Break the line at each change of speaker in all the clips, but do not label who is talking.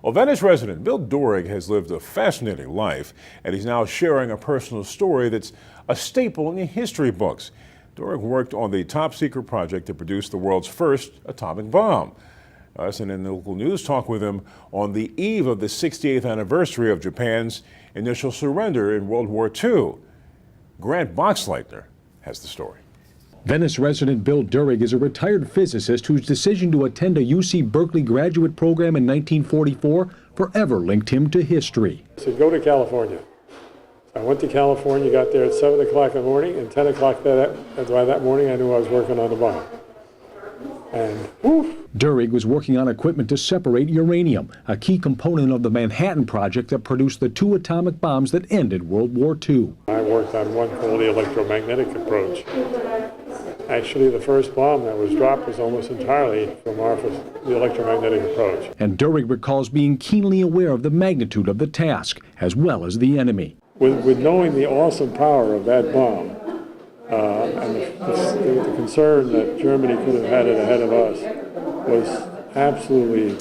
Well, Venice resident Bill Dorig has lived a fascinating life, and he's now sharing a personal story that's a staple in the history books. Dorig worked on the top-secret project to produce the world's first atomic bomb. SNN local news talked with him on the eve of the 68th anniversary of Japan's initial surrender in World War II. Grant Boxleitner has the story.
Venice resident Bill Dorig is a retired physicist whose decision to attend a UC Berkeley graduate program in 1944 forever linked him to history.
I said, go to California. So I went to California, got there at 7 o'clock in the morning, and 10 o'clock that morning I knew I was working on the bomb. And woof!
Dorig was working on equipment to separate uranium, a key component of the Manhattan Project that produced the two atomic bombs that ended World War II.
I worked on one called the electromagnetic approach. Actually, the first bomb that was dropped was almost entirely from the electromagnetic approach.
And Dorig recalls being keenly aware of the magnitude of the task, as well as the enemy.
With knowing the awesome power of that bomb, and the concern that Germany could have had it ahead of us was absolutely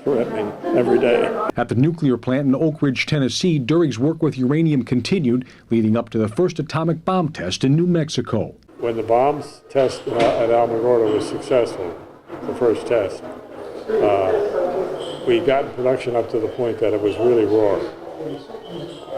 threatening every day.
At the nuclear plant in Oak Ridge, Tennessee, Dorig's work with uranium continued, leading up to the first atomic bomb test in New Mexico.
When the bombs test at Alamogordo was successful, the first test, we got production up to the point that it was really raw.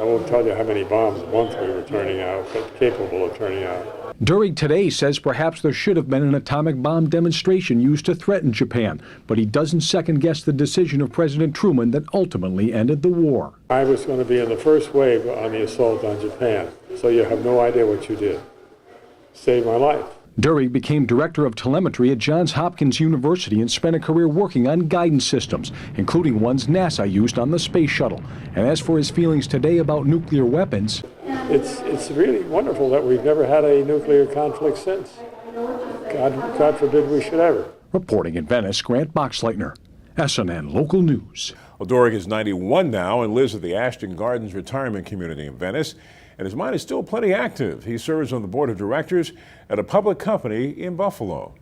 I won't tell you how many bombs a month we were turning out, but capable of turning out.
Dorig today says perhaps there should have been an atomic bomb demonstration used to threaten Japan, but he doesn't second-guess the decision of President Truman that ultimately ended the war.
I was going to be in the first wave on the assault on Japan, so you have no idea what you did. Saved my life.
Dorig became director of telemetry at Johns Hopkins University and spent a career working on guidance systems, including ones NASA used on the space shuttle. And as for his feelings today about nuclear weapons,
it's really wonderful that we've never had a nuclear conflict since. God forbid we should ever.
Reporting in Venice, Grant Boxleitner, SNN Local News.
Well, Dorig is 91 now and lives at the Ashton Gardens retirement community in Venice. And his mind is still plenty active. He serves on the board of directors at a public company in Buffalo.